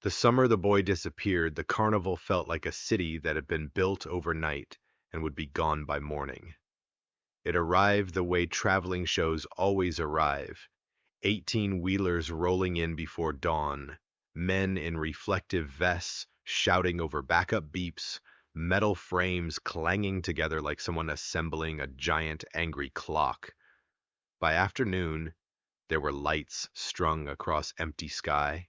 The summer the boy disappeared, the carnival felt like a city that had been built overnight and would be gone by morning. It arrived the way traveling shows always arrive, 18-wheelers rolling in before dawn, men in reflective vests shouting over backup beeps, metal frames clanging together like someone assembling a giant angry clock. By afternoon, there were lights strung across empty sky,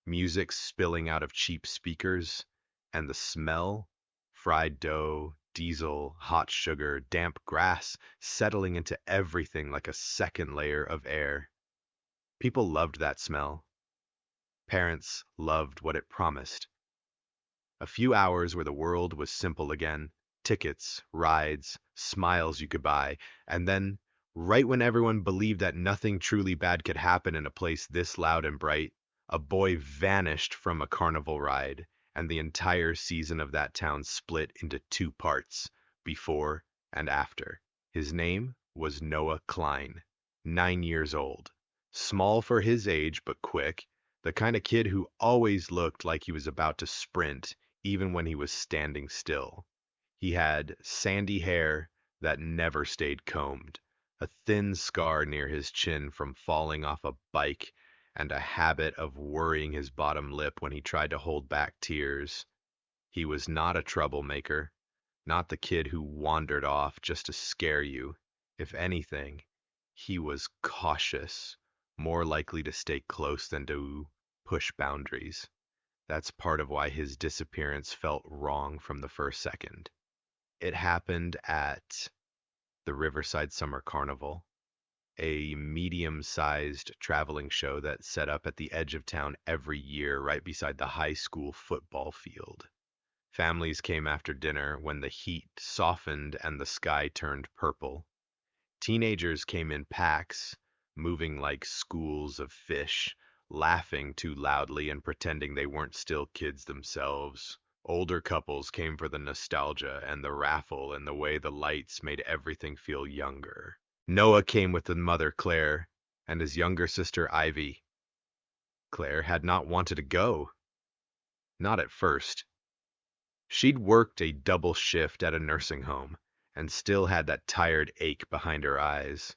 music spilling out of cheap speakers, and the smell, fried dough, diesel, hot sugar, damp grass, settling into everything like a second layer of air. People loved that smell. Parents loved what it promised. A few hours where the world was simple again, tickets, rides, smiles you could buy, and then, right when everyone believed that nothing truly bad could happen in a place this loud and bright, a boy vanished from a carnival ride, and the entire season of that town split into two parts, before and after. His name was Noah Klein, 9 years old. Small for his age, but quick, the kind of kid who always looked like he was about to sprint, even when he was standing still. He had sandy hair that never stayed combed, a thin scar near his chin from falling off a bike, and a habit of worrying his bottom lip when he tried to hold back tears. He was not a troublemaker, not the kid who wandered off just to scare you. If anything, he was cautious, more likely to stay close than to push boundaries. That's part of why his disappearance felt wrong from the first second. It happened at the Riverside Summer Carnival, a medium-sized traveling show that's set up at the edge of town every year right beside the high school football field. Families came after dinner when the heat softened and the sky turned purple. Teenagers came in packs, moving like schools of fish, laughing too loudly and pretending they weren't still kids themselves. Older couples came for the nostalgia and the raffle and the way the lights made everything feel younger. Noah came with his mother, Claire, and his younger sister, Ivy. Claire had not wanted to go. Not at first. She'd worked a double shift at a nursing home and still had that tired ache behind her eyes.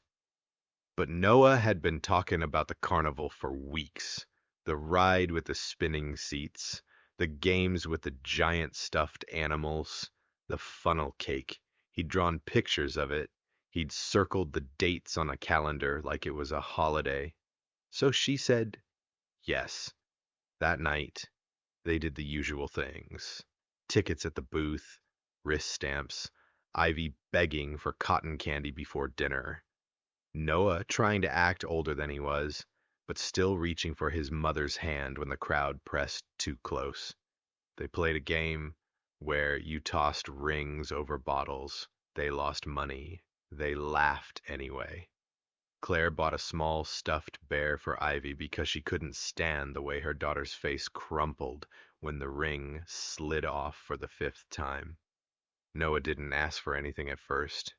But Noah had been talking about the carnival for weeks. The ride with the spinning seats, the games with the giant stuffed animals, the funnel cake. He'd drawn pictures of it. He'd circled the dates on a calendar like it was a holiday. So she said yes. That night, they did the usual things. Tickets at the booth, wrist stamps, Ivy begging for cotton candy before dinner. Noah trying to act older than he was, but still reaching for his mother's hand when the crowd pressed too close. They played a game where you tossed rings over bottles. They lost money. They laughed anyway. Claire bought a small stuffed bear for Ivy because she couldn't stand the way her daughter's face crumpled when the ring slid off for the fifth time. Noah didn't ask for anything at first.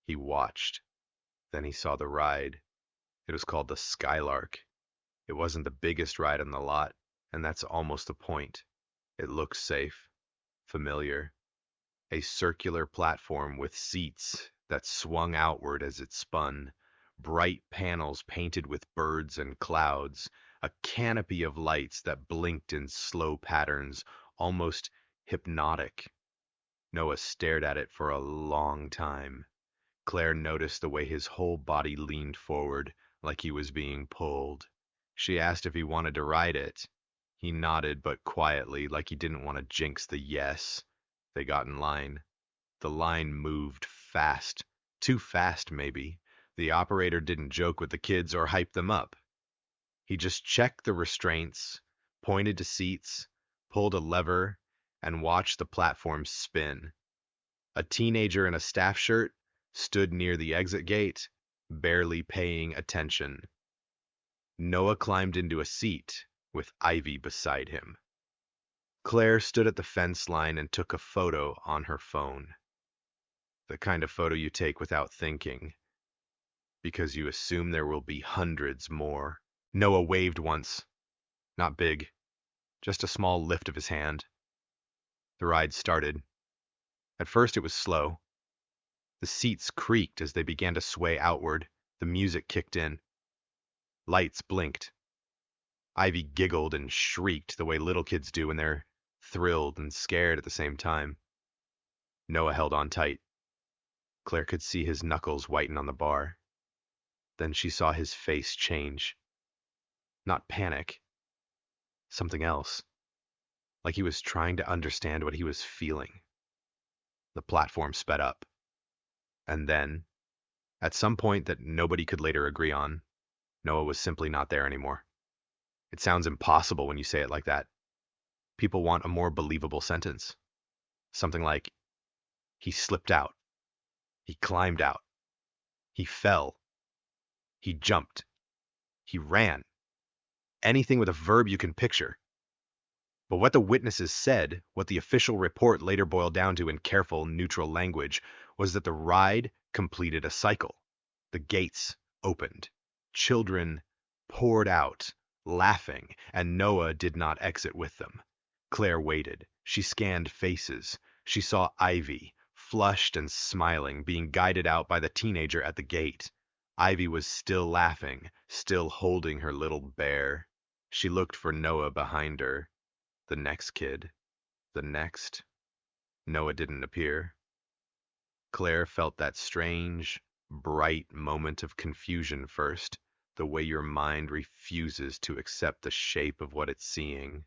He watched. Then he saw the ride. It was called the Skylark. It wasn't the biggest ride on the lot, and that's almost the point. It looked safe, familiar. A circular platform with seats that swung outward as it spun, bright panels painted with birds and clouds, a canopy of lights that blinked in slow patterns, almost hypnotic. Noah stared at it for a long time. Claire noticed the way his whole body leaned forward, like he was being pulled. She asked if he wanted to ride it. He nodded, but quietly, like he didn't want to jinx the yes. They got in line. The line moved fast. Too fast, maybe. The operator didn't joke with the kids or hype them up. He just checked the restraints, pointed to seats, pulled a lever, and watched the platform spin. A teenager in a staff shirt stood near the exit gate, barely paying attention. Noah climbed into a seat with Ivy beside him. Claire stood at the fence line and took a photo on her phone. The kind of photo you take without thinking, because you assume there will be hundreds more. Noah waved once. Not big. just a small lift of his hand. The ride started. At first it was slow. The seats creaked as they began to sway outward. The music kicked in. Lights blinked. Ivy giggled and shrieked the way little kids do when they're thrilled and scared at the same time. Noah held on tight. Claire could see his knuckles whiten on the bar. Then she saw his face change. Not panic. Something else. Like he was trying to understand what he was feeling. The platform sped up. And then, at some point that nobody could later agree on, Noah was simply not there anymore. It sounds impossible when you say it like that. People want a more believable sentence. Something like, he slipped out. He climbed out. He fell. He jumped. He ran. Anything with a verb you can picture. But what the witnesses said, what the official report later boiled down to in careful, neutral language, was that the ride completed a cycle. The gates opened. Children poured out, laughing, and Noah did not exit with them. Claire waited. She scanned faces. She saw Ivy, flushed and smiling, being guided out by the teenager at the gate. Ivy was still laughing, still holding her little bear. She looked for Noah behind her. The next kid. The next. Noah didn't appear. Claire felt that strange, bright moment of confusion first, the way your mind refuses to accept the shape of what it's seeing.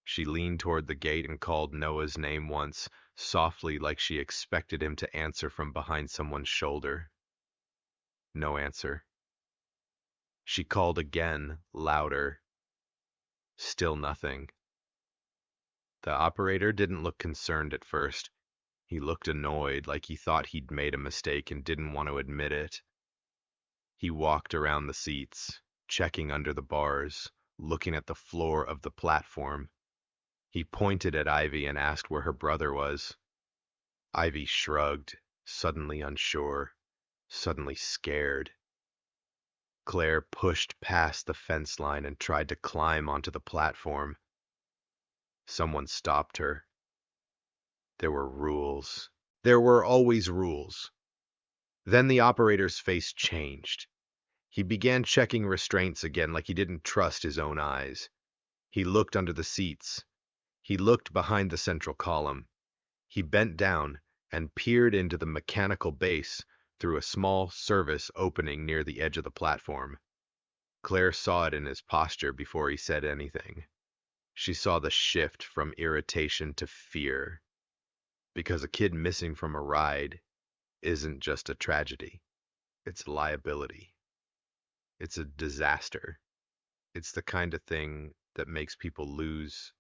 She leaned toward the gate and called Noah's name once, softly like she expected him to answer from behind someone's shoulder. No answer. She called again, louder. Still nothing. The operator didn't look concerned at first. He looked annoyed, like he thought he'd made a mistake and didn't want to admit it. He walked around the seats, checking under the bars, looking at the floor of the platform. He pointed at Ivy and asked where her brother was. Ivy shrugged, suddenly unsure, suddenly scared. Claire pushed past the fence line and tried to climb onto the platform. Someone stopped her. There were rules. There were always rules. Then the operator's face changed. He began checking restraints again like he didn't trust his own eyes. He looked under the seats. He looked behind the central column. He bent down and peered into the mechanical base through a small service opening near the edge of the platform. Claire saw it in his posture before he said anything. She saw the shift from irritation to fear. Because a kid missing from a ride isn't just a tragedy. It's a liability. It's a disaster. It's the kind of thing that makes people lose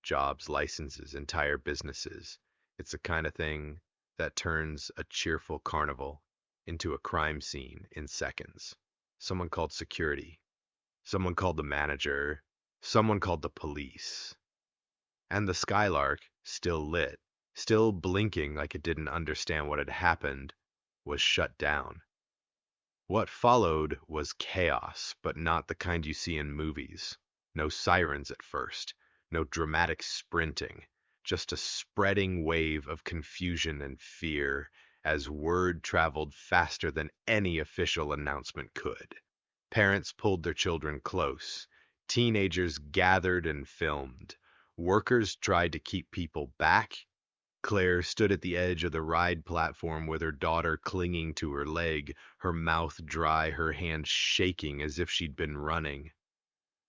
jobs, licenses, entire businesses. It's the kind of thing that turns a cheerful carnival into a crime scene in seconds. Someone called security. Someone called the manager. Someone called the police. And the Skylark, still lit, still blinking like it didn't understand what had happened, was shut down. What followed was chaos, but not the kind you see in movies. No sirens at first, no dramatic sprinting, just a spreading wave of confusion and fear as word traveled faster than any official announcement could. Parents pulled their children close. Teenagers gathered and filmed. Workers tried to keep people back. Claire stood at the edge of the ride platform with her daughter clinging to her leg, her mouth dry, her hands shaking as if she'd been running.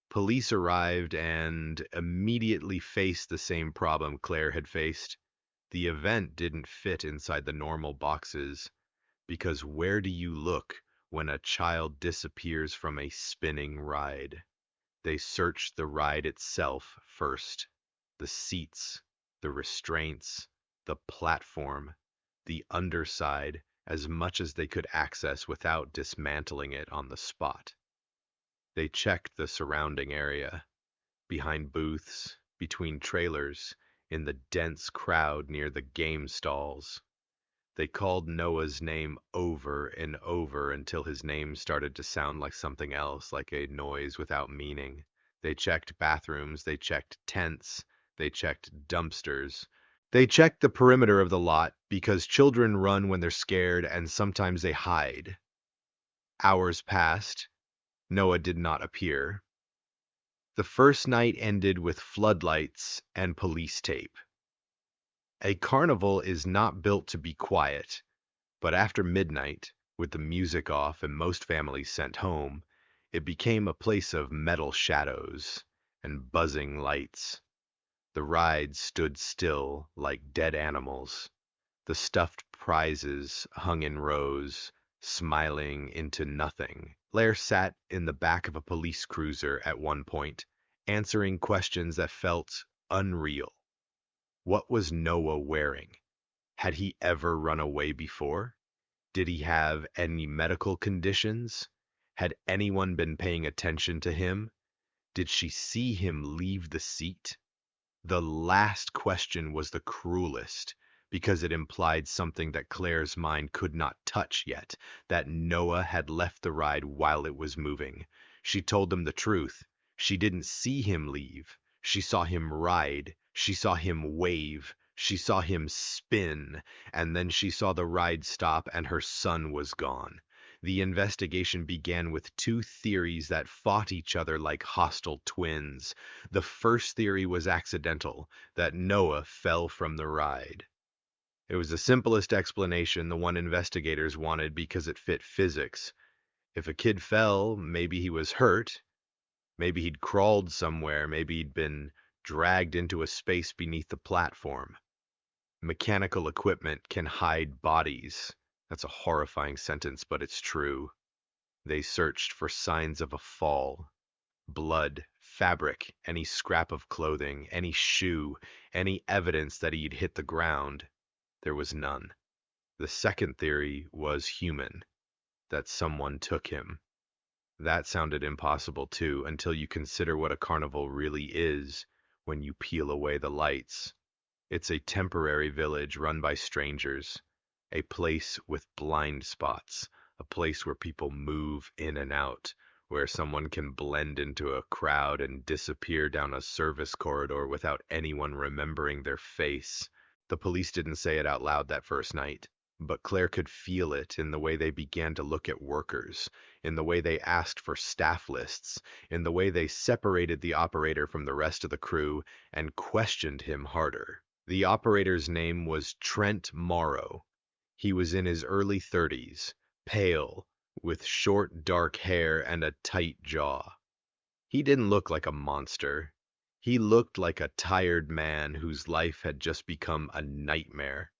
Police arrived and immediately faced the same problem Claire had faced. The event didn't fit inside the normal boxes, because where do you look when a child disappears from a spinning ride? They searched the ride itself first. The seats, the restraints, the platform, the underside, as much as they could access without dismantling it on the spot. They checked the surrounding area, behind booths, between trailers, in the dense crowd near the game stalls. They called Noah's name over and over until his name started to sound like something else, like a noise without meaning. They checked bathrooms, they checked tents, they checked dumpsters. They checked the perimeter of the lot because children run when they're scared and sometimes they hide. Hours passed. Noah did not appear. The first night ended with floodlights and police tape. A carnival is not built to be quiet, but after midnight, with the music off and most families sent home, it became a place of metal shadows and buzzing lights. The rides stood still like dead animals. The stuffed prizes hung in rows, smiling into nothing. Blair sat in the back of a police cruiser at one point, answering questions that felt unreal. What was Noah wearing? Had he ever run away before? Did he have any medical conditions? Had anyone been paying attention to him? Did she see him leave the seat? The last question was the cruelest because it implied something that Claire's mind could not touch yet, that Noah had left the ride while it was moving. She told them the truth. She didn't see him leave. She saw him ride. She saw him wave. She saw him spin. And then she saw the ride stop and her son was gone. The investigation began with two theories that fought each other like hostile twins. The first theory was accidental, that Noah fell from the ride. It was the simplest explanation, the one investigators wanted because it fit physics. If a kid fell, maybe he was hurt, maybe he'd crawled somewhere, maybe he'd been dragged into a space beneath the platform. Mechanical equipment can hide bodies. That's a horrifying sentence, but it's true. They searched for signs of a fall. Blood, fabric, any scrap of clothing, any shoe, any evidence that he'd hit the ground. There was none. The second theory was human, that someone took him. That sounded impossible too, until you consider what a carnival really is when you peel away the lights. It's a temporary village run by strangers, a place with blind spots, a place where people move in and out, where someone can blend into a crowd and disappear down a service corridor without anyone remembering their face. The police didn't say it out loud that first night, but Claire could feel it in the way they began to look at workers, in the way they asked for staff lists, in the way they separated the operator from the rest of the crew and questioned him harder. The operator's name was Trent Morrow. He was in his early 30s, pale, with short dark hair and a tight jaw. He didn't look like a monster. He looked like a tired man whose life had just become a nightmare.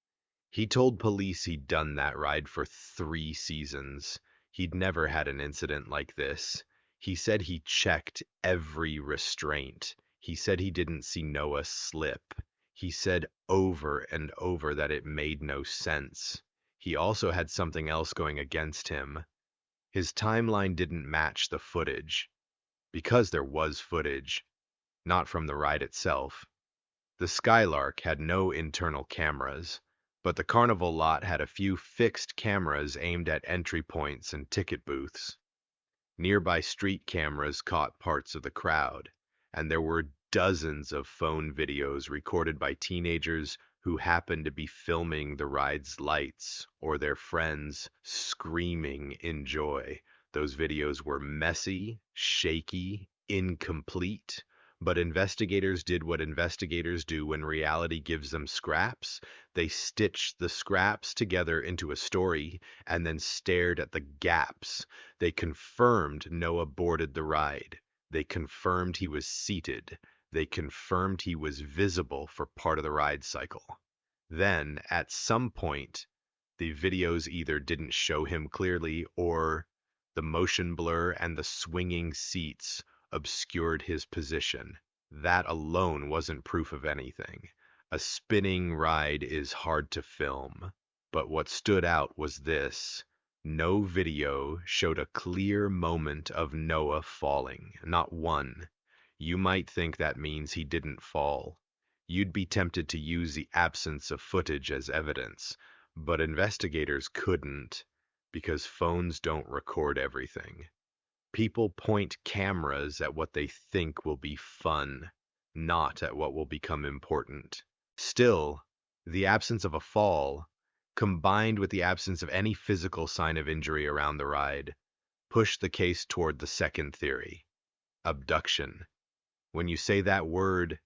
He told police he'd done that ride for 3 seasons. He'd never had an incident like this. He said he checked every restraint. He said he didn't see Noah slip. He said over and over that it made no sense. He also had something else going against him. His timeline didn't match the footage. Because there was footage, not from the ride itself. The Skylark had no internal cameras, but the carnival lot had a few fixed cameras aimed at entry points and ticket booths. Nearby street cameras caught parts of the crowd, and there were dozens of phone videos recorded by teenagers who happened to be filming the ride's lights or their friends screaming in joy. Those videos were messy, shaky, incomplete, but investigators did what investigators do when reality gives them scraps. They stitched the scraps together into a story and then stared at the gaps. They confirmed Noah boarded the ride. They confirmed he was seated. They confirmed he was visible for part of the ride cycle. Then, at some point, the videos either didn't show him clearly or the motion blur and the swinging seats obscured his position. That alone wasn't proof of anything. A spinning ride is hard to film. But what stood out was this. No video showed a clear moment of Noah falling, not one. You might think that means he didn't fall. You'd be tempted to use the absence of footage as evidence, but investigators couldn't because phones don't record everything. People point cameras at what they think will be fun, not at what will become important. Still, the absence of a fall, combined with the absence of any physical sign of injury around the ride, pushed the case toward the second theory, abduction. When you say that word,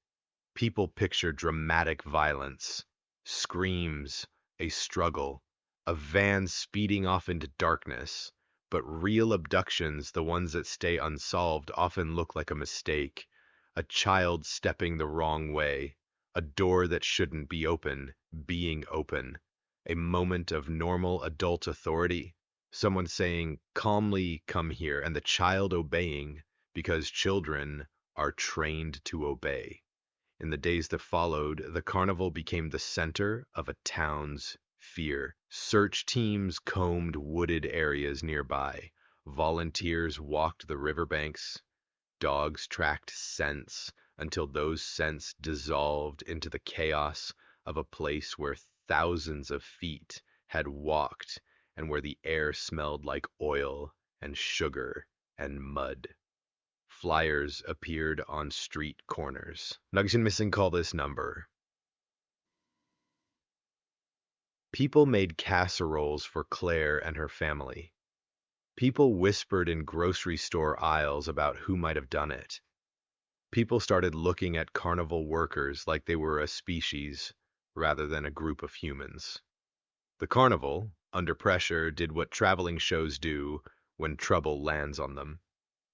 people picture dramatic violence, screams, a struggle, a van speeding off into darkness. But real abductions, the ones that stay unsolved, often look like a mistake. A child stepping the wrong way, a door that shouldn't be open, being open, a moment of normal adult authority, someone saying, calmly come here, and the child obeying because children are trained to obey. In the days that followed, the carnival became the center of a town's fear. Search teams combed wooded areas nearby. Volunteers walked the riverbanks. Dogs tracked scents until those scents dissolved into the chaos of a place where thousands of feet had walked and where the air smelled like oil and sugar and mud. Flyers appeared on street corners. Nagsin missing call this number. People made casseroles for Claire and her family. People whispered in grocery store aisles about who might have done it. People started looking at carnival workers like they were a species rather than a group of humans. The carnival, under pressure, did what traveling shows do when trouble lands on them.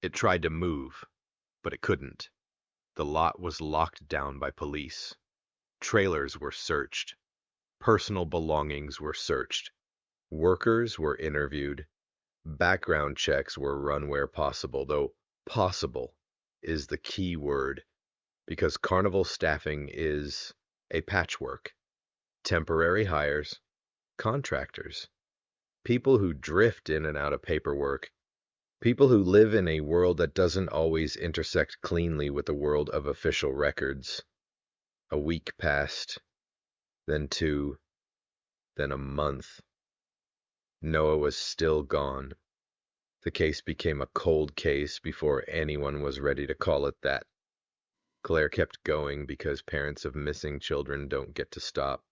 It tried to move, but it couldn't. The lot was locked down by police. Trailers were searched. Personal belongings were searched. Workers were interviewed. Background checks were run where possible, though possible is the key word, because carnival staffing is a patchwork. Temporary hires, contractors, people who drift in and out of paperwork, people who live in a world that doesn't always intersect cleanly with the world of official records. A week passed, then 2, then a month. Noah was still gone. The case became a cold case before anyone was ready to call it that. Claire kept going because parents of missing children don't get to stop.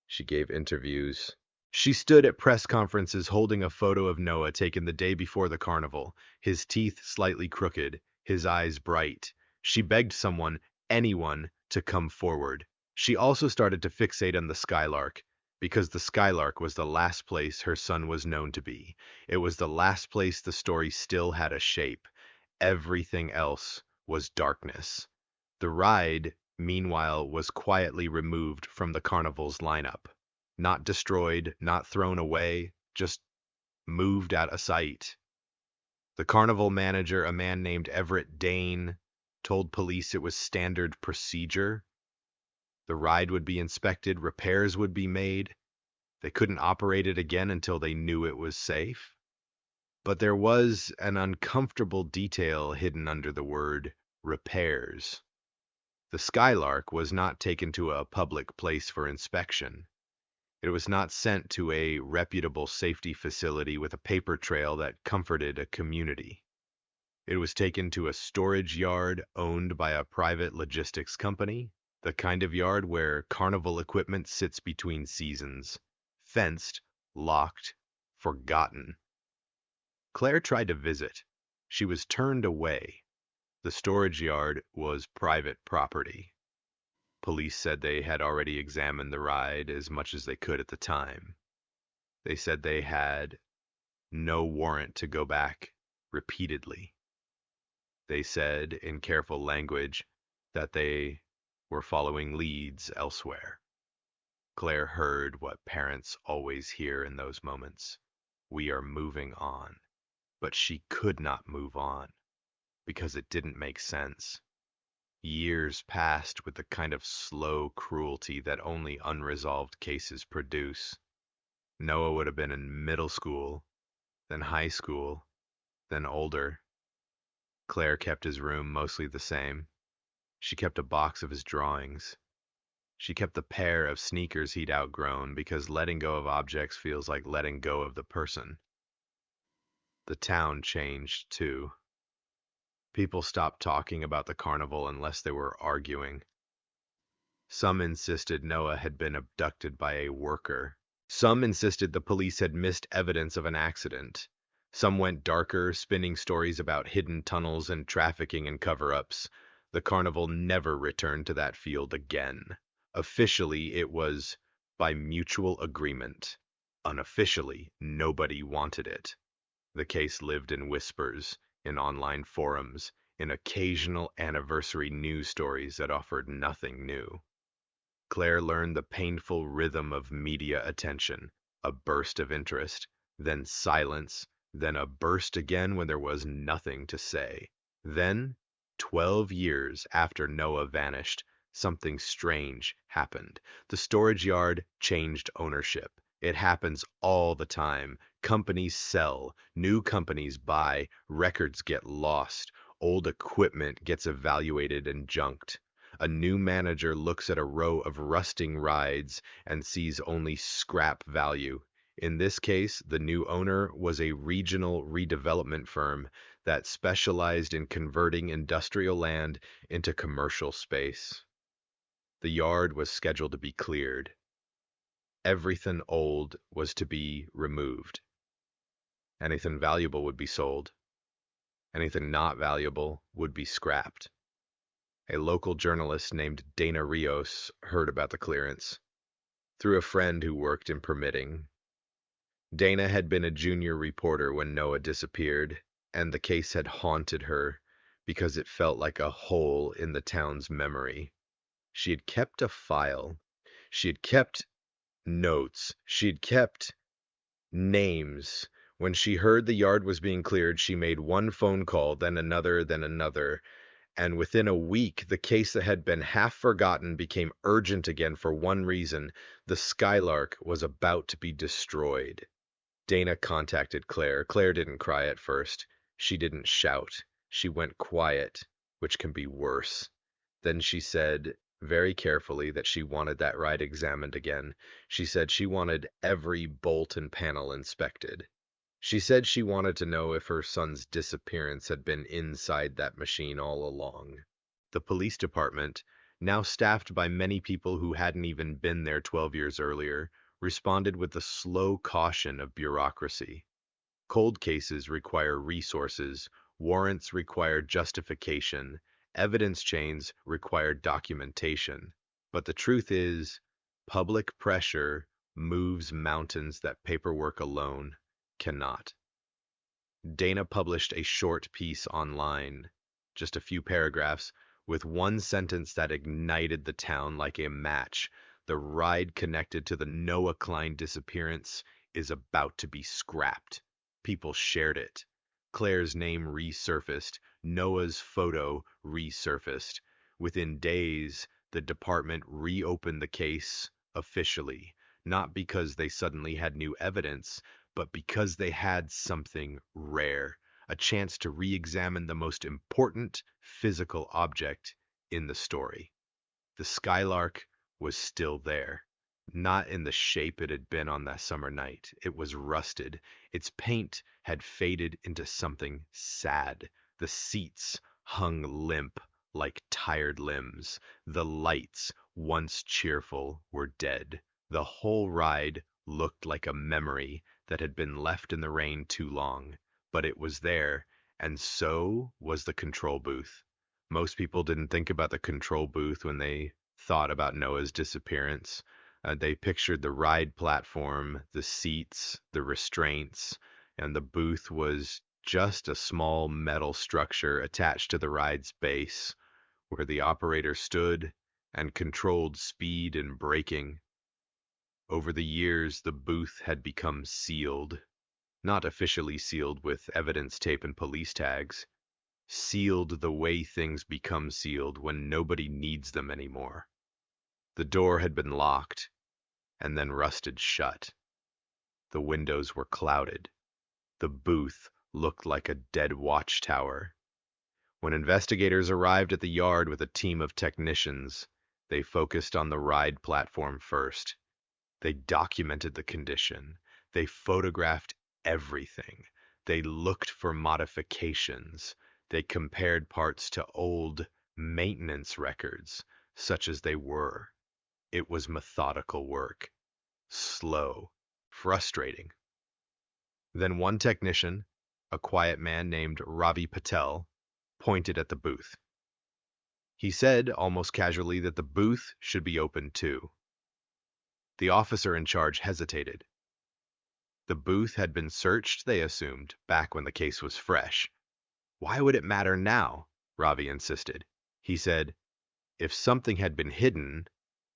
She gave interviews. She stood at press conferences holding a photo of Noah taken the day before the carnival, his teeth slightly crooked, his eyes bright. She begged someone, anyone, to come forward. She also started to fixate on the Skylark, because the Skylark was the last place her son was known to be. It was the last place the story still had a shape. Everything else was darkness. The ride, meanwhile, was quietly removed from the carnival's lineup. Not destroyed, not thrown away, just moved out of sight. The carnival manager, a man named Everett Dane, told police it was standard procedure. The ride would be inspected, repairs would be made. They couldn't operate it again until they knew it was safe. But there was an uncomfortable detail hidden under the word repairs. The Skylark was not taken to a public place for inspection. It was not sent to a reputable safety facility with a paper trail that comforted a community. It was taken to a storage yard owned by a private logistics company, the kind of yard where carnival equipment sits between seasons, fenced, locked, forgotten. Claire tried to visit. She was turned away. The storage yard was private property. Police said they had already examined the ride as much as they could at the time. They said they had no warrant to go back repeatedly. They said, in careful language, that they were following leads elsewhere. Claire heard what parents always hear in those moments. We are moving on. But she could not move on because it didn't make sense. Years passed with the kind of slow cruelty that only unresolved cases produce. Noah would have been in middle school, then high school, then older. Claire kept his room mostly the same. She kept a box of his drawings. She kept the pair of sneakers he'd outgrown because letting go of objects feels like letting go of the person. The town changed, too. People stopped talking about the carnival unless they were arguing. Some insisted Noah had been abducted by a worker. Some insisted the police had missed evidence of an accident. Some went darker, spinning stories about hidden tunnels and trafficking and cover-ups. The carnival never returned to that field again. Officially, it was by mutual agreement. Unofficially, nobody wanted it. The case lived in whispers, in online forums, in occasional anniversary news stories that offered nothing new. Claire learned the painful rhythm of media attention, a burst of interest, then silence, then a burst again when there was nothing to say. Then, 12 years after Noah vanished, something strange happened. The storage yard changed ownership. It happens all the time. Companies sell, new companies buy, records get lost, old equipment gets evaluated and junked. A new manager looks at a row of rusting rides and sees only scrap value. In this case, the new owner was a regional redevelopment firm that specialized in converting industrial land into commercial space. The yard was scheduled to be cleared. Everything old was to be removed. Anything valuable would be sold. Anything not valuable would be scrapped. A local journalist named Dana Rios heard about the clearance through a friend who worked in permitting. Dana had been a junior reporter when Noah disappeared, and the case had haunted her because it felt like a hole in the town's memory. She had kept a file. She had kept notes. She had kept names. When she heard the yard was being cleared, she made one phone call, then another, and within a week, the case that had been half forgotten became urgent again for one reason. The Skylark was about to be destroyed. Dana contacted Claire. Claire didn't cry at first. She didn't shout. She went quiet, which can be worse. Then she said, very carefully, that she wanted that ride examined again. She said she wanted every bolt and panel inspected. She said she wanted to know if her son's disappearance had been inside that machine all along. The police department, now staffed by many people who hadn't even been there 12 years earlier, responded with the slow caution of bureaucracy. Cold cases require resources, warrants require justification, evidence chains require documentation. But the truth is, public pressure moves mountains that paperwork alone cannot. Dana published a short piece online, just a few paragraphs, with one sentence that ignited the town like a match. The ride connected to the Noah Klein disappearance is about to be scrapped. People shared it. Claire's name resurfaced. Noah's photo resurfaced. Within days, the department reopened the case officially, not because they suddenly had new evidence, but because they had something rare, a chance to re-examine the most important physical object in the story. The Skylark was still there, not in the shape it had been on that summer night. It was rusted. Its paint had faded into something sad. The seats hung limp like tired limbs. The lights, once cheerful, were dead. The whole ride looked like a memory that had been left in the rain too long, but it was there, and so was the control booth. Most people didn't think about the control booth when they thought about Noah's disappearance. They pictured the ride platform, the seats, the restraints, and the booth was just a small metal structure attached to the ride's base, where the operator stood and controlled speed and braking. Over the years, the booth had become sealed, not officially sealed with evidence tape and police tags, sealed the way things become sealed when nobody needs them anymore. The door had been locked and then rusted shut. The windows were clouded. The booth looked like a dead watchtower. When investigators arrived at the yard with a team of technicians, they focused on the ride platform first. They documented the condition. They photographed everything. They looked for modifications. They compared parts to old maintenance records, such as they were. It was methodical work, slow, frustrating. Then one technician, a quiet man named Ravi Patel, pointed at the booth. He said, almost casually, that the booth should be open too. The officer in charge hesitated. The booth had been searched, they assumed, back when the case was fresh. Why would it matter now? Ravi insisted. He said, if something had been hidden,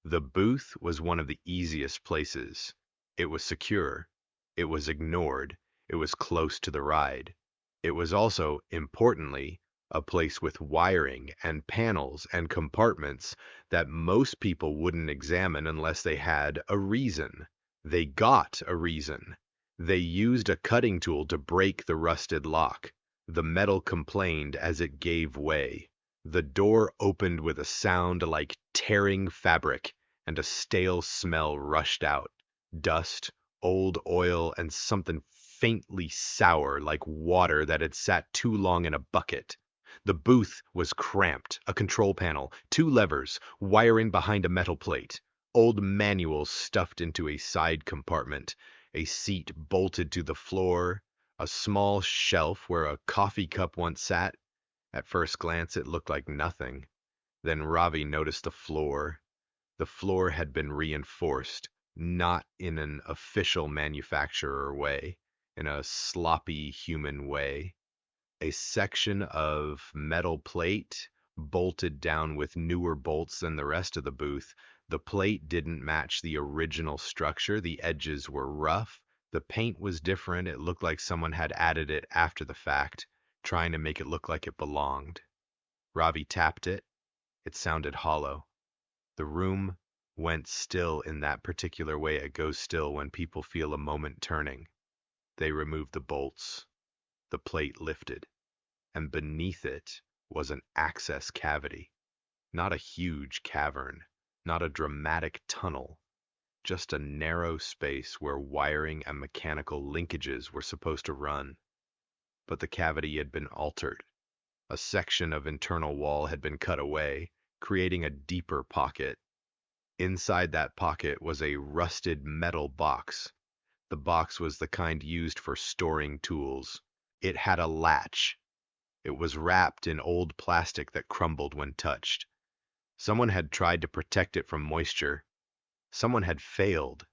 the booth was one of the easiest places. It was secure. It was ignored. It was close to the ride. It was also, importantly, a place with wiring and panels and compartments that most people wouldn't examine unless they had a reason. They got a reason. They used a cutting tool to break the rusted lock. The metal complained as it gave way. The door opened with a sound like tearing fabric, and a stale smell rushed out. Dust, old oil, and something faintly sour like water that had sat too long in a bucket. The booth was cramped, a control panel, two levers, wiring behind a metal plate, old manuals stuffed into a side compartment, a seat bolted to the floor, a small shelf where a coffee cup once sat. At first glance, it looked like nothing. Then Ravi noticed the floor. The floor had been reinforced, not in an official manufacturer way, in a sloppy human way. A section of metal plate bolted down with newer bolts than the rest of the booth. The plate didn't match the original structure. The edges were rough. The paint was different. It looked like someone had added it after the fact, trying to make it look like it belonged. Ravi tapped it. It sounded hollow. The room went still in that particular way it goes still when people feel a moment turning. They removed the bolts. The plate lifted, and beneath it was an access cavity. Not a huge cavern, not a dramatic tunnel, just a narrow space where wiring and mechanical linkages were supposed to run. But the cavity had been altered. A section of internal wall had been cut away, creating a deeper pocket. Inside that pocket was a rusted metal box. The box was the kind used for storing tools. It had a latch. It was wrapped in old plastic that crumbled when touched. Someone had tried to protect it from moisture. Someone had failed.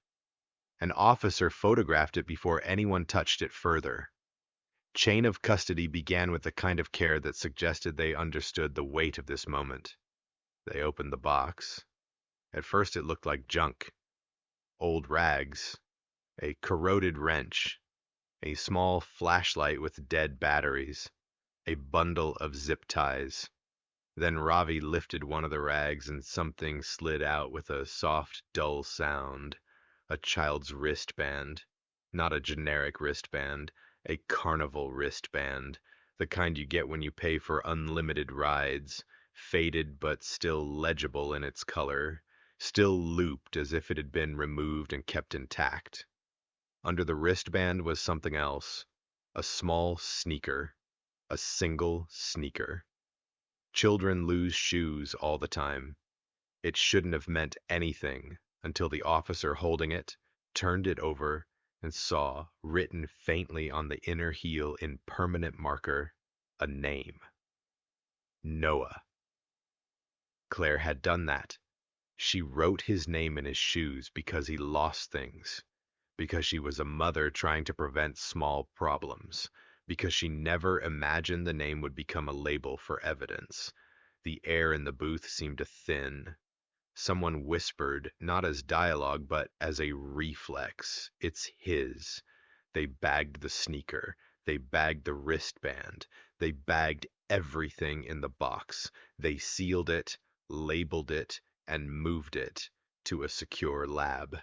An officer photographed it before anyone touched it further. Chain of custody began with the kind of care that suggested they understood the weight of this moment. They opened the box. At first it looked like junk. Old rags, a corroded wrench, a small flashlight with dead batteries, a bundle of zip ties. Then Ravi lifted one of the rags and something slid out with a soft, dull sound. A child's wristband. Not a generic wristband, a Carnival wristband, the kind you get when you pay for unlimited rides, faded but still legible in its color, still looped as if it had been removed and kept intact. Under the wristband was something else, a small sneaker, a single sneaker. Children lose shoes all the time. It shouldn't have meant anything until the officer holding it turned it over and saw, written faintly on the inner heel in permanent marker, a name. Noah. Claire had done that. She wrote his name in his shoes because he lost things, because she was a mother trying to prevent small problems, because she never imagined the name would become a label for evidence. The air in the booth seemed to thin. Someone whispered, not as dialogue, but as a reflex. It's his. They bagged the sneaker. They bagged the wristband. They bagged everything in the box. They sealed it, labeled it, and moved it to a secure lab.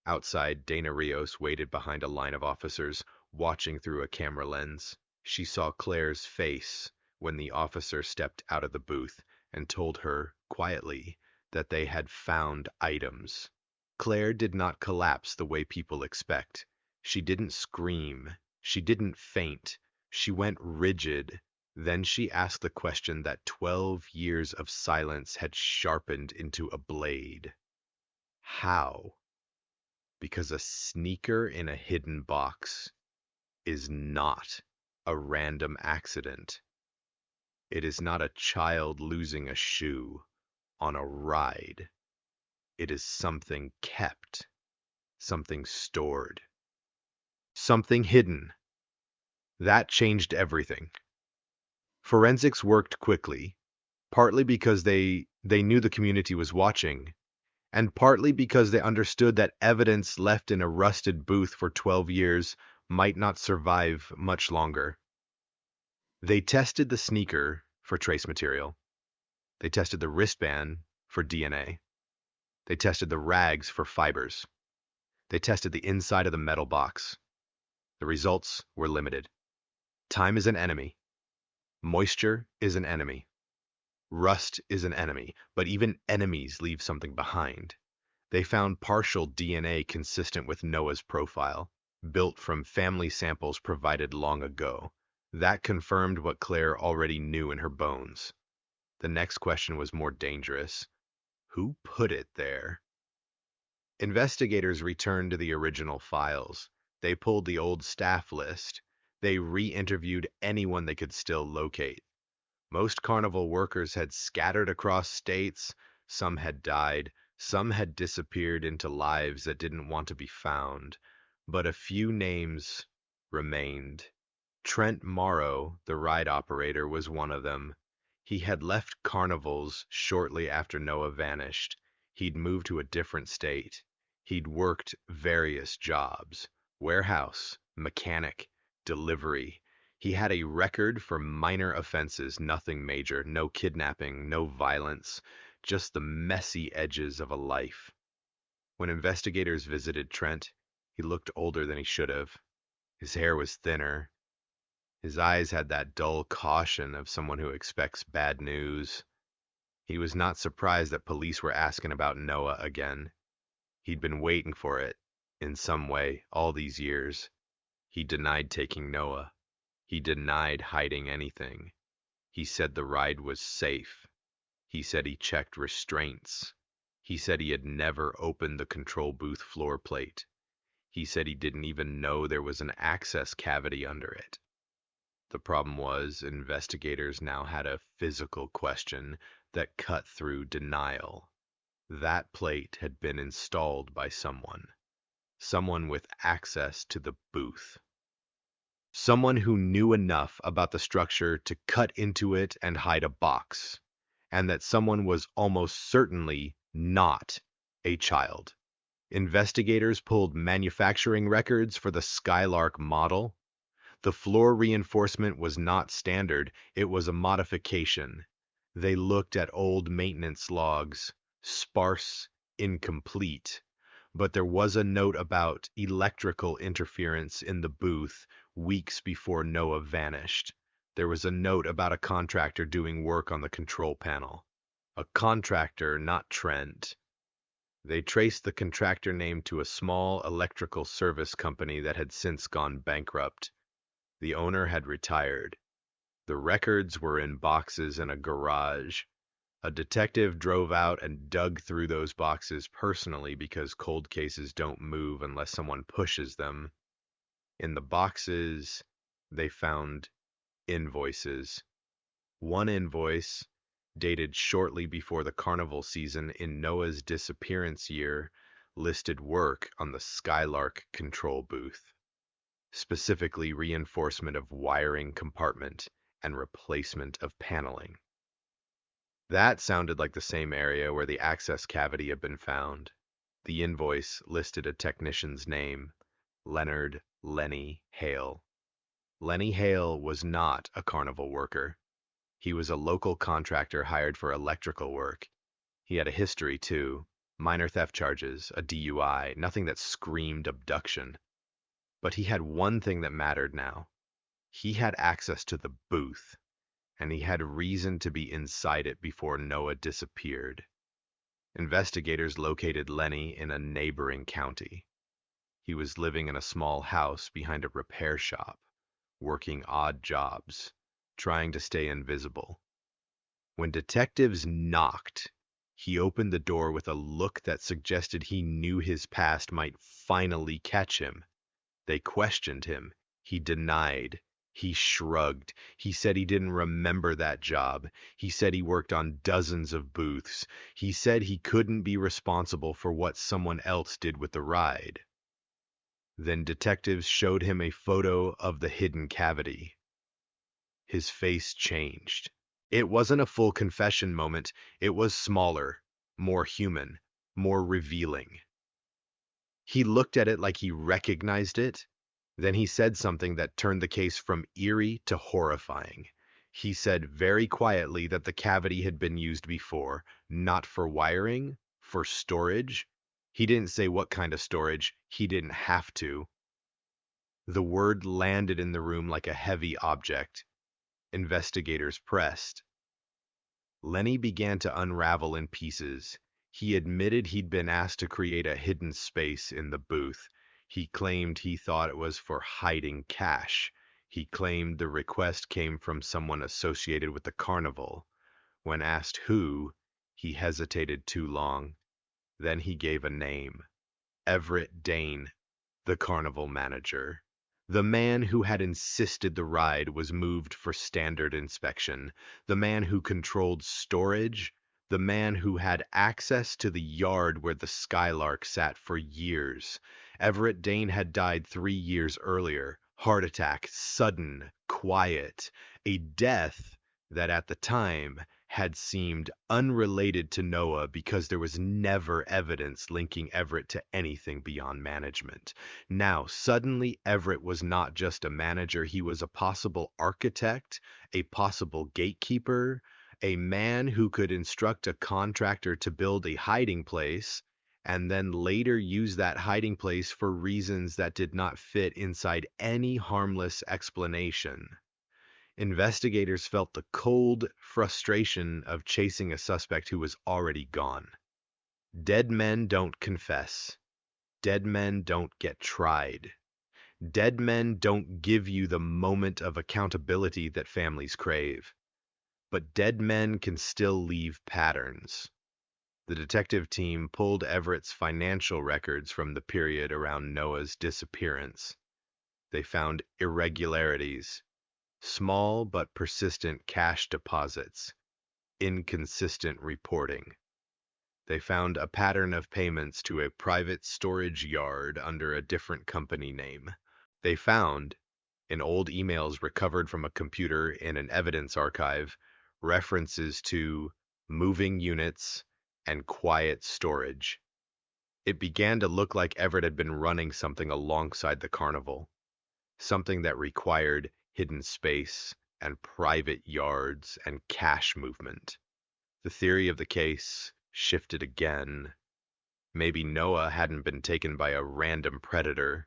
Outside, Dana Rios waited behind a line of officers, watching through a camera lens. She saw Claire's face when the officer stepped out of the booth and told her, quietly, that they had found items. Claire did not collapse the way people expect. She didn't scream. She didn't faint. She went rigid. Then she asked the question that 12 years of silence had sharpened into a blade. How? Because a sneaker in a hidden box is not a random accident. It is not a child losing a shoe on a ride. It is something kept, something stored, something hidden. That changed everything. Forensics worked quickly, partly because they knew the community was watching, and partly because they understood that evidence left in a rusted booth for 12 years might not survive much longer. They tested the sneaker for trace material. They tested the wristband for DNA. They tested the rags for fibers. They tested the inside of the metal box. The results were limited. Time is an enemy. Moisture is an enemy. Rust is an enemy, but even enemies leave something behind. They found partial DNA consistent with Noah's profile, built from family samples provided long ago. That confirmed what Claire already knew in her bones. The next question was more dangerous. Who put it there? Investigators returned to the original files. They pulled the old staff list. They re-interviewed anyone they could still locate. Most Carnival workers had scattered across states, some had died, some had disappeared into lives that didn't want to be found, but a few names remained. Trent Morrow, the ride operator, was one of them. He had left Carnivals shortly after Noah vanished. He'd moved to a different state. He'd worked various jobs: warehouse, mechanic, delivery. He had a record for minor offenses, nothing major, no kidnapping, no violence, just the messy edges of a life. When investigators visited Trent, he looked older than he should have. His hair was thinner. His eyes had that dull caution of someone who expects bad news. He was not surprised that police were asking about Noah again. He'd been waiting for it, in some way, all these years. He denied taking Noah. He denied hiding anything. He said the ride was safe. He said he checked restraints. He said he had never opened the control booth floor plate. He said he didn't even know there was an access cavity under it. The problem was, investigators now had a physical question that cut through denial. That plate had been installed by someone with access to the booth. Someone who knew enough about the structure to cut into it and hide a box, and that someone was almost certainly not a child. Investigators pulled manufacturing records for the Skylark model. The floor reinforcement was not standard, it was a modification. They looked at old maintenance logs, sparse, incomplete. But there was a note about electrical interference in the booth weeks before Noah vanished. There was a note about a contractor doing work on the control panel. A contractor, not Trent. They traced the contractor name to a small electrical service company that had since gone bankrupt. The owner had retired. The records were in boxes in a garage. A detective drove out and dug through those boxes personally because cold cases don't move unless someone pushes them. In the boxes, they found invoices. One invoice, dated shortly before the Carnival season in Noah's disappearance year, listed work on the Skylark control booth, specifically reinforcement of wiring compartment and replacement of paneling. That sounded like the same area where the access cavity had been found. The invoice listed a technician's name, Leonard Lenny Hale. Lenny Hale was not a Carnival worker. He was a local contractor hired for electrical work. He had a history, too. Minor theft charges, a DUI, nothing that screamed abduction. But he had one thing that mattered now. He had access to the booth, and he had reason to be inside it before Noah disappeared. Investigators located Lenny in a neighboring county. He was living in a small house behind a repair shop, working odd jobs, trying to stay invisible. When detectives knocked, he opened the door with a look that suggested he knew his past might finally catch him. They questioned him. He denied. He shrugged. He said he didn't remember that job. He said he worked on dozens of booths. He said he couldn't be responsible for what someone else did with the ride. Then detectives showed him a photo of the hidden cavity. His face changed. It wasn't a full confession moment. It was smaller, more human, more revealing. He looked at it like he recognized it. Then he said something that turned the case from eerie to horrifying. He said very quietly that the cavity had been used before, not for wiring, for storage. He didn't say what kind of storage. He didn't have to. The word landed in the room like a heavy object. Investigators pressed. Lenny began to unravel in pieces. He admitted he'd been asked to create a hidden space in the booth. He claimed he thought it was for hiding cash. He claimed the request came from someone associated with the carnival. When asked who, he hesitated too long. Then he gave a name. Everett Dane, the carnival manager. The man who had insisted the ride was moved for standard inspection. The man who controlled storage. The man who had access to the yard where the Skylark sat for years. Everett Dane had died 3 years earlier. Heart attack, sudden, quiet. A death that at the time had seemed unrelated to Noah because there was never evidence linking Everett to anything beyond management. Now, suddenly, Everett was not just a manager, he was a possible architect, a possible gatekeeper, a man who could instruct a contractor to build a hiding place and then later use that hiding place for reasons that did not fit inside any harmless explanation. Investigators felt the cold frustration of chasing a suspect who was already gone. Dead men don't confess. Dead men don't get tried. Dead men don't give you the moment of accountability that families crave. But dead men can still leave patterns. The detective team pulled Everett's financial records from the period around Noah's disappearance. They found irregularities, small but persistent cash deposits, inconsistent reporting. They found a pattern of payments to a private storage yard under a different company name. They found, in old emails recovered from a computer in an evidence archive, references to moving units and quiet storage. It began to look like Everett had been running something alongside the carnival, something that required hidden space and private yards and cash movement. The theory of the case shifted again. Maybe Noah hadn't been taken by a random predator.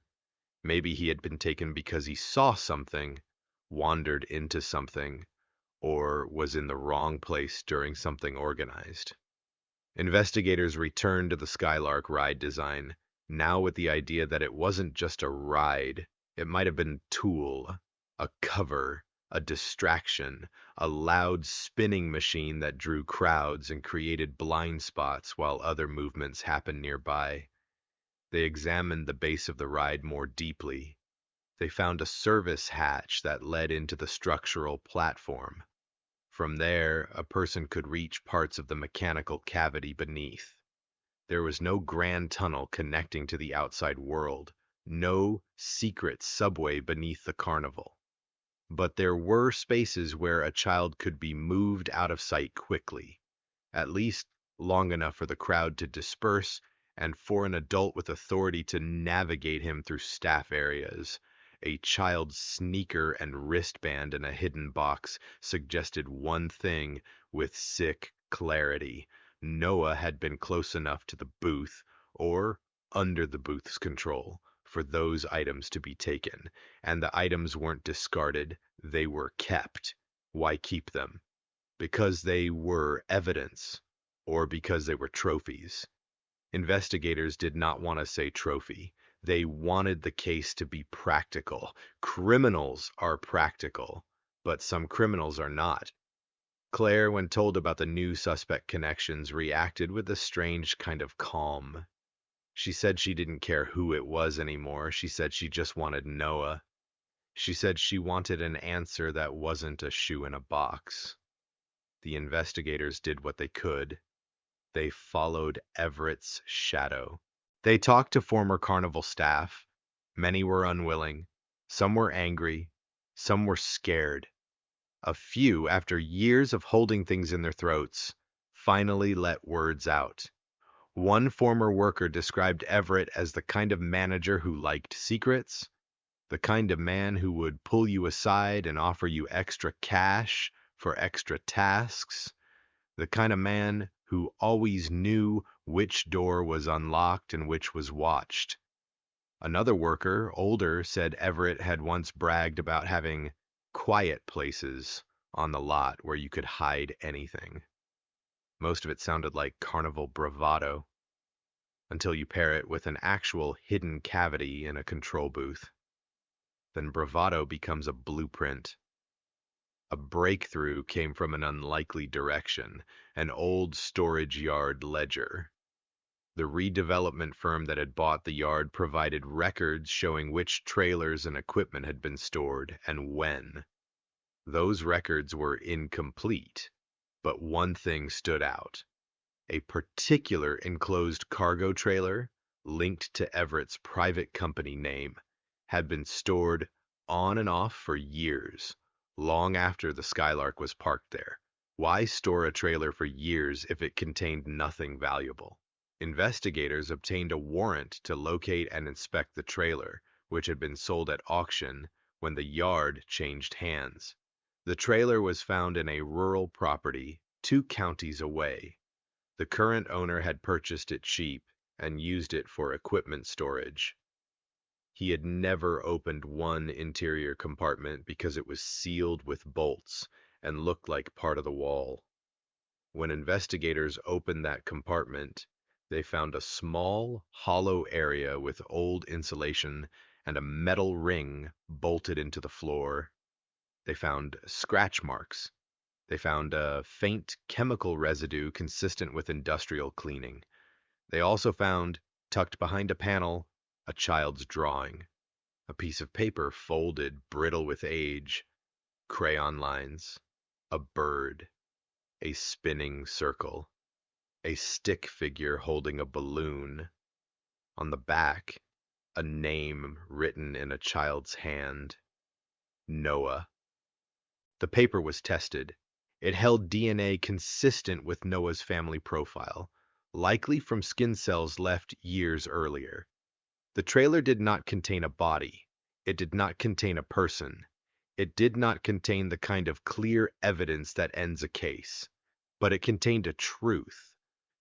Maybe he had been taken because he saw something, wandered into something, or was in the wrong place during something organized. Investigators returned to the Skylark ride design, now with the idea that it wasn't just a ride. It might have been a tool, a cover, a distraction, a loud spinning machine that drew crowds and created blind spots while other movements happened nearby. They examined the base of the ride more deeply. They found a service hatch that led into the structural platform. From there, a person could reach parts of the mechanical cavity beneath. There was no grand tunnel connecting to the outside world, no secret subway beneath the carnival. But there were spaces where a child could be moved out of sight quickly, at least long enough for the crowd to disperse and for an adult with authority to navigate him through staff areas. A child's sneaker and wristband in a hidden box suggested one thing with sick clarity. Noah had been close enough to the booth, or under the booth's control, for those items to be taken, and the items weren't discarded, they were kept. Why keep them? Because they were evidence, or because they were trophies. Investigators did not want to say trophy. They wanted the case to be practical. Criminals are practical, but some criminals are not. Claire, when told about the new suspect connections, reacted with a strange kind of calm. She said she didn't care who it was anymore. She said she just wanted Noah. She said she wanted an answer that wasn't a shoe in a box. The investigators did what they could. They followed Everett's shadow. They talked to former Carnival staff. Many were unwilling. Some were angry. Some were scared. A few, after years of holding things in their throats, finally let words out. One former worker described Everett as the kind of manager who liked secrets, the kind of man who would pull you aside and offer you extra cash for extra tasks, the kind of man who always knew which door was unlocked and which was watched. Another worker, older, said Everett had once bragged about having quiet places on the lot where you could hide anything. Most of it sounded like carnival bravado, until you pair it with an actual hidden cavity in a control booth. Then bravado becomes a blueprint. A breakthrough came from an unlikely direction, an old storage yard ledger. The redevelopment firm that had bought the yard provided records showing which trailers and equipment had been stored and when. Those records were incomplete, but one thing stood out. A particular enclosed cargo trailer, linked to Everett's private company name, had been stored on and off for years, long after the Skylark was parked there. Why store a trailer for years if it contained nothing valuable? Investigators obtained a warrant to locate and inspect the trailer, which had been sold at auction when the yard changed hands. The trailer was found in a rural property 2 counties away. The current owner had purchased it cheap and used it for equipment storage. He had never opened one interior compartment because it was sealed with bolts and looked like part of the wall. When investigators opened that compartment, they found a small, hollow area with old insulation and a metal ring bolted into the floor. They found scratch marks. They found a faint chemical residue consistent with industrial cleaning. They also found, tucked behind a panel, a child's drawing. A piece of paper folded, brittle with age, crayon lines, a bird, a spinning circle, a stick figure holding a balloon. On the back, a name written in a child's hand, Noah. The paper was tested. It held DNA consistent with Noah's family profile, likely from skin cells left years earlier. The trailer did not contain a body. It did not contain a person. It did not contain the kind of clear evidence that ends a case. But it contained a truth.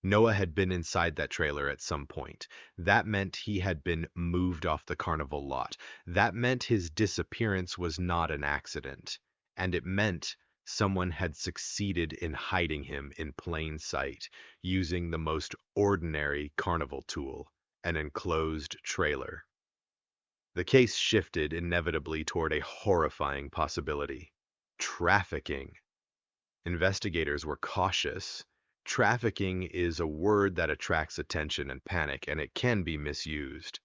Noah had been inside that trailer at some point. That meant he had been moved off the carnival lot. That meant his disappearance was not an accident. And it meant someone had succeeded in hiding him in plain sight, using the most ordinary carnival tool, an enclosed trailer. The case shifted inevitably toward a horrifying possibility: trafficking. Investigators were cautious. Trafficking is a word that attracts attention and panic, and it can be misused.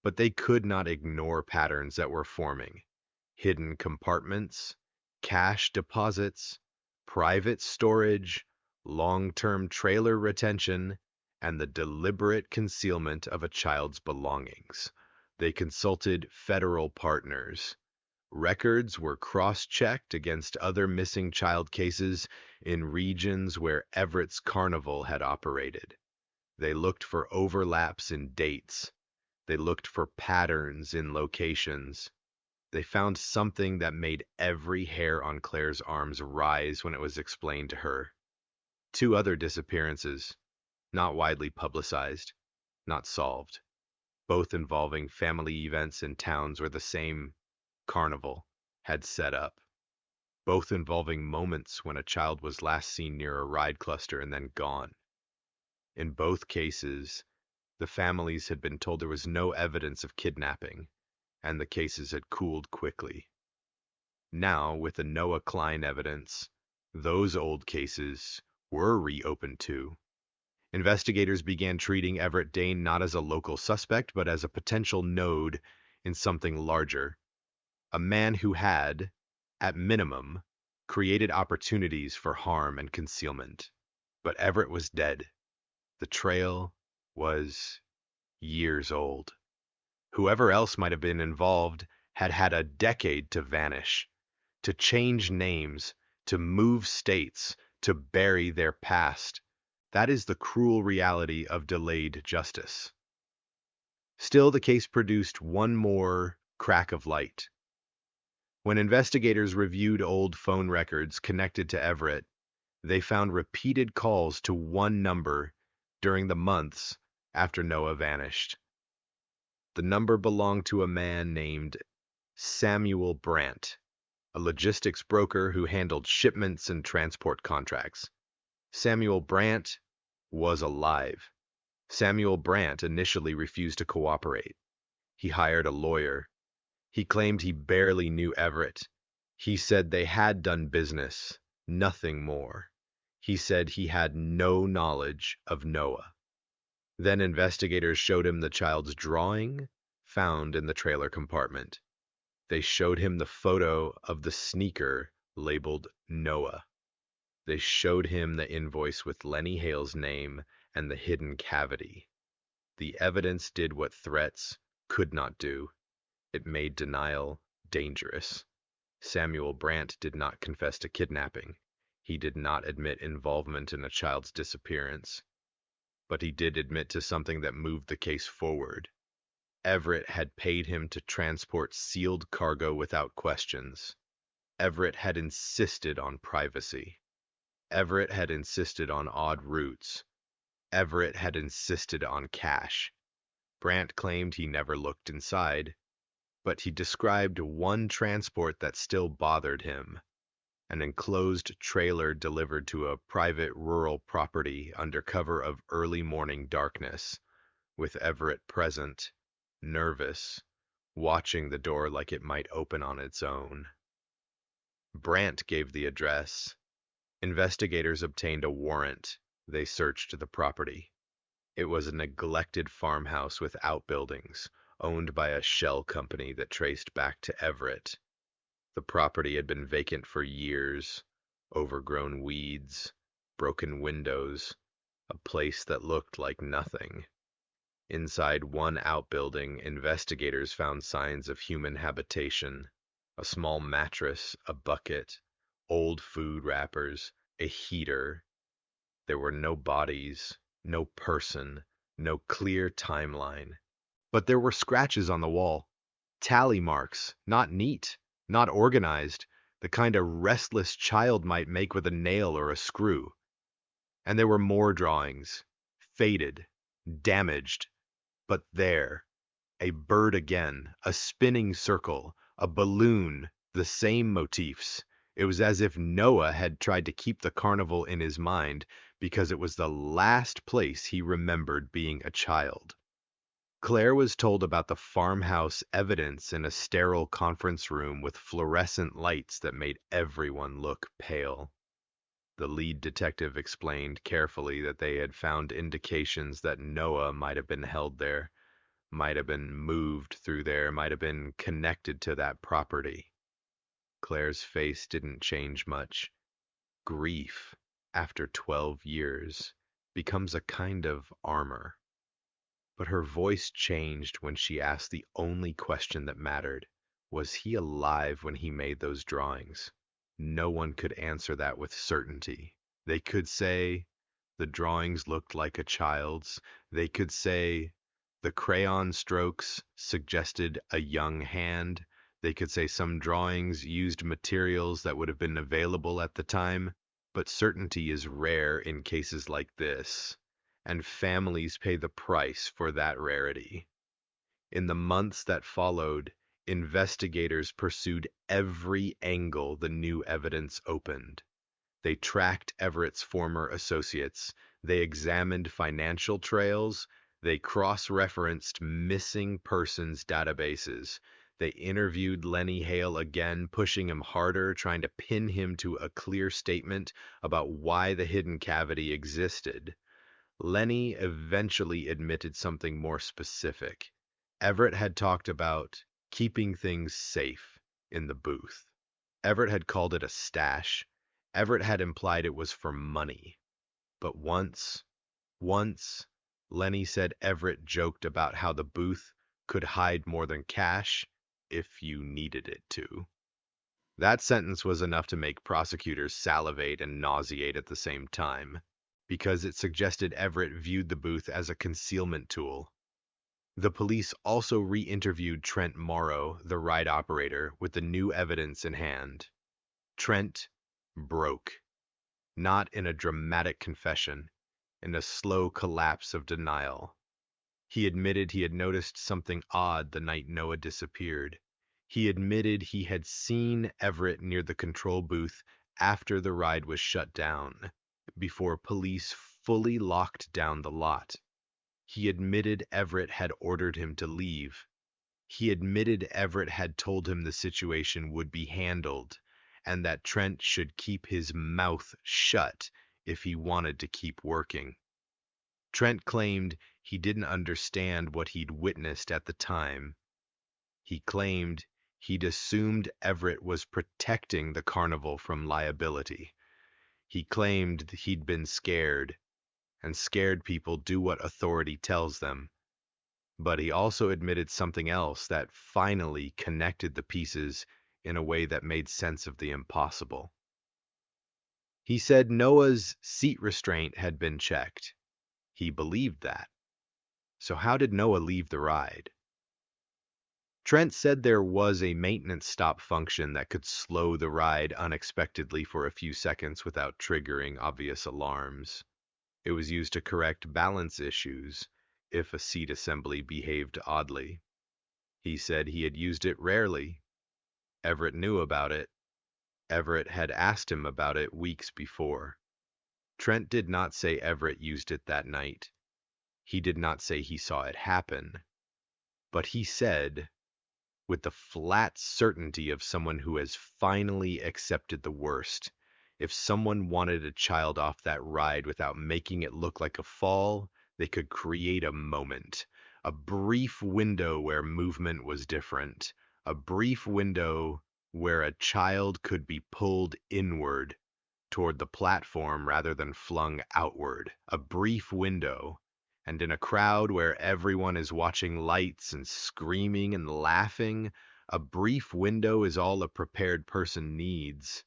But they could not ignore patterns that were forming: hidden compartments, cash deposits, private storage, long-term trailer retention, and the deliberate concealment of a child's belongings. They consulted federal partners. Records were cross-checked against other missing child cases in regions where Everett's Carnival had operated. They looked for overlaps in dates. They looked for patterns in locations. They found something that made every hair on Claire's arms rise when it was explained to her. 2 other disappearances, not widely publicized, not solved, both involving family events in towns where the same carnival had set up, both involving moments when a child was last seen near a ride cluster and then gone. In both cases, The families had been told there was no evidence of kidnapping, and the cases had cooled quickly. Now, with the Noah Klein evidence, those old cases were reopened too. Investigators began treating Everett Dane not as a local suspect, but as a potential node in something larger. A man who had, at minimum, created opportunities for harm and concealment. But Everett was dead. The trail was years old. Whoever else might have been involved had had a decade to vanish, to change names, to move states, to bury their past. That is the cruel reality of delayed justice. Still, the case produced one more crack of light. When investigators reviewed old phone records connected to Everett, they found repeated calls to one number during the months after Noah vanished. The number belonged to a man named Samuel Brandt, a logistics broker who handled shipments and transport contracts. Samuel Brandt was alive. Samuel Brandt initially refused to cooperate. He hired a lawyer. He claimed he barely knew Everett. He said they had done business, nothing more. He said he had no knowledge of Noah. Then investigators showed him the child's drawing found in the trailer compartment. They showed him the photo of the sneaker labeled Noah. They showed him the invoice with Lenny Hale's name and the hidden cavity. The evidence did what threats could not do. It made denial dangerous. Samuel Brandt did not confess to kidnapping. He did not admit involvement in a child's disappearance. But he did admit to something that moved the case forward. Everett had paid him to transport sealed cargo without questions. Everett had insisted on privacy. Everett had insisted on odd routes. Everett had insisted on cash. Brandt claimed he never looked inside, but he described one transport that still bothered him, an enclosed trailer delivered to a private rural property under cover of early morning darkness, with Everett present, nervous, watching the door like it might open on its own. Brandt gave the address. Investigators obtained a warrant. They searched the property. It was a neglected farmhouse with outbuildings, owned by a shell company that traced back to Everett. The property had been vacant for years, overgrown weeds, broken windows, a place that looked like nothing. Inside one outbuilding, investigators found signs of human habitation: a small mattress, a bucket, old food wrappers, a heater. There were no bodies, no person, no clear timeline. But there were scratches on the wall. Tally marks, not neat, not organized, the kind a restless child might make with a nail or a screw. And there were more drawings, faded, damaged, but there, a bird again, a spinning circle, a balloon, the same motifs. It was as if Noah had tried to keep the carnival in his mind because it was the last place he remembered being a child. Claire was told about the farmhouse evidence in a sterile conference room with fluorescent lights that made everyone look pale. The lead detective explained carefully that they had found indications that Noah might have been held there, might have been moved through there, might have been connected to that property. Claire's face didn't change much. Grief, after 12 years, becomes a kind of armor. But her voice changed when she asked the only question that mattered. Was he alive when he made those drawings? No one could answer that with certainty. They could say the drawings looked like a child's. They could say the crayon strokes suggested a young hand. They could say some drawings used materials that would have been available at the time. But certainty is rare in cases like this, and families pay the price for that rarity. In the months that followed, investigators pursued every angle the new evidence opened. They tracked Everett's former associates. They examined financial trails. They cross-referenced missing persons databases. They interviewed Lenny Hale again, pushing him harder, trying to pin him to a clear statement about why the hidden cavity existed. Lenny eventually admitted something more specific. Everett had talked about keeping things safe in the booth. Everett had called it a stash. Everett had implied it was for money. But once, Lenny said Everett joked about how the booth could hide more than cash if you needed it to. That sentence was enough to make prosecutors salivate and nauseate at the same time, because it suggested Everett viewed the booth as a concealment tool. The police also re-interviewed Trent Morrow, the ride operator, with the new evidence in hand. Trent broke, not in a dramatic confession, in a slow collapse of denial. He admitted he had noticed something odd the night Noah disappeared. He admitted he had seen Everett near the control booth after the ride was shut down, before police fully locked down the lot. He admitted Everett had ordered him to leave. He admitted Everett had told him the situation would be handled, and that Trent should keep his mouth shut if he wanted to keep working. Trent claimed he didn't understand what he'd witnessed at the time. He claimed he'd assumed Everett was protecting the carnival from liability. He claimed he'd been scared, and scared people do what authority tells them. But he also admitted something else that finally connected the pieces in a way that made sense of the impossible. He said Noah's seat restraint had been checked. He believed that. So how did Noah leave the ride? Trent said there was a maintenance stop function that could slow the ride unexpectedly for a few seconds without triggering obvious alarms. It was used to correct balance issues if a seat assembly behaved oddly. He said he had used it rarely. Everett knew about it. Everett had asked him about it weeks before. Trent did not say Everett used it that night. He did not say he saw it happen. But he said, with the flat certainty of someone who has finally accepted the worst, if someone wanted a child off that ride without making it look like a fall, they could create a moment, a brief window where movement was different, a brief window where a child could be pulled inward toward the platform rather than flung outward, a brief window. And in a crowd where everyone is watching lights and screaming and laughing, a brief window is all a prepared person needs.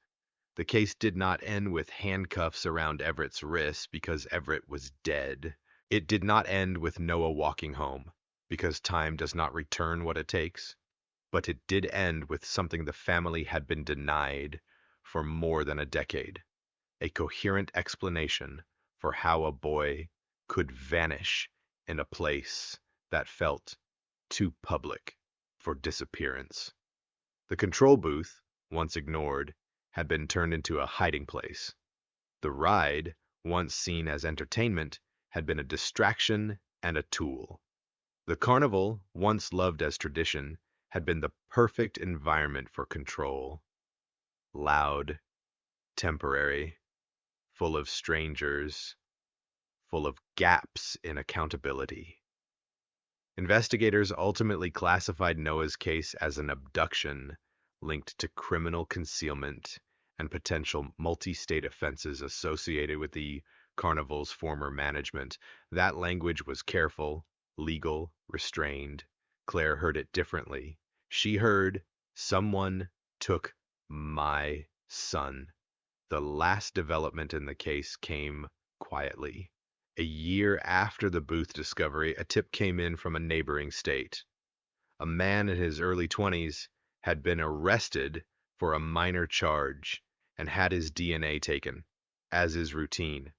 The case did not end with handcuffs around Everett's wrists because Everett was dead. It did not end with Noah walking home because time does not return what it takes. But it did end with something the family had been denied for more than a decade. A coherent explanation for how a boy could vanish in a place that felt too public for disappearance. The control booth, once ignored, had been turned into a hiding place. The ride, once seen as entertainment, had been a distraction and a tool. The carnival, once loved as tradition, had been the perfect environment for control. Loud, temporary, full of strangers, full of gaps in accountability. Investigators ultimately classified Noah's case as an abduction linked to criminal concealment and potential multi-state offenses associated with the carnival's former management. That language was careful, legal, restrained. Claire heard it differently. She heard, "Someone took my son." The last development in the case came quietly. A year after the booth discovery, a tip came in from a neighboring state. A man in his early 20s had been arrested for a minor charge and had his DNA taken, as is routine.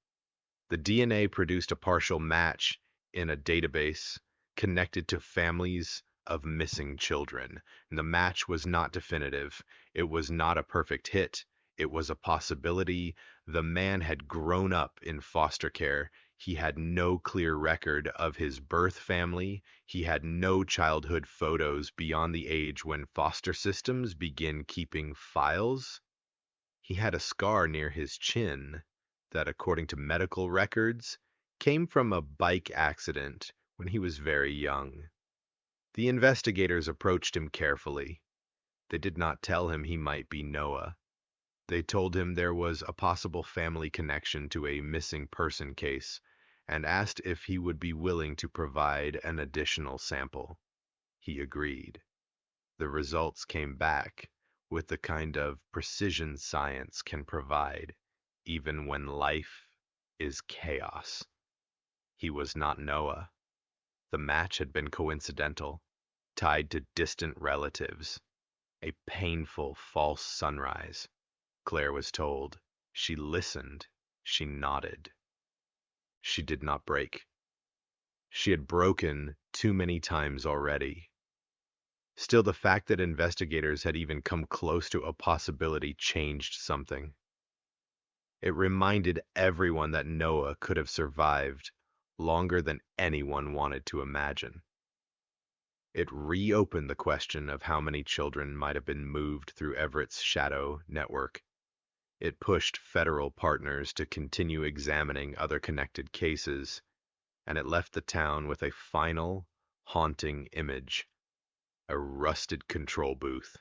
The DNA produced a partial match in a database connected to families of missing children. And the match was not definitive. It was not a perfect hit. It was a possibility. The man had grown up in foster care. He had no clear record of his birth family. He had no childhood photos beyond the age when foster systems begin keeping files. He had a scar near his chin that, according to medical records, came from a bike accident when he was very young. The investigators approached him carefully. They did not tell him he might be Noah. They told him there was a possible family connection to a missing person case and asked if he would be willing to provide an additional sample. He agreed. The results came back with the kind of precision science can provide, even when life is chaos. He was not Noah. The match had been coincidental, tied to distant relatives. A painful false sunrise, Claire was told. She listened. She nodded. She did not break. She had broken too many times already. Still, the fact that investigators had even come close to a possibility changed something. It reminded everyone that Noah could have survived longer than anyone wanted to imagine. It reopened the question of how many children might have been moved through Everett's shadow network. It pushed federal partners to continue examining other connected cases, and it left the town with a final, haunting image. A rusted control booth,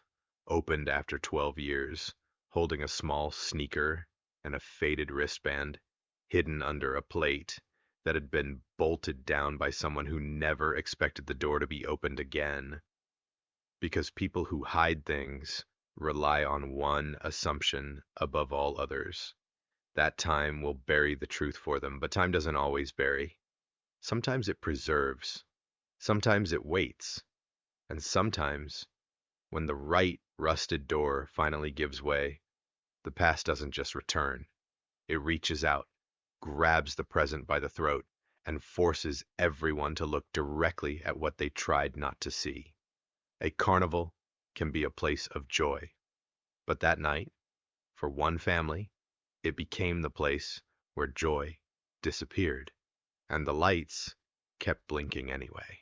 opened after 12 years, holding a small sneaker and a faded wristband, hidden under a plate that had been bolted down by someone who never expected the door to be opened again. Because people who hide things rely on one assumption above all others. That time will bury the truth for them, but time doesn't always bury. Sometimes it preserves. Sometimes it waits. And sometimes, when the right rusted door finally gives way, the past doesn't just return. It reaches out, grabs the present by the throat, and forces everyone to look directly at what they tried not to see. A carnival can be a place of joy. But that night, for one family, it became the place where joy disappeared, and the lights kept blinking anyway.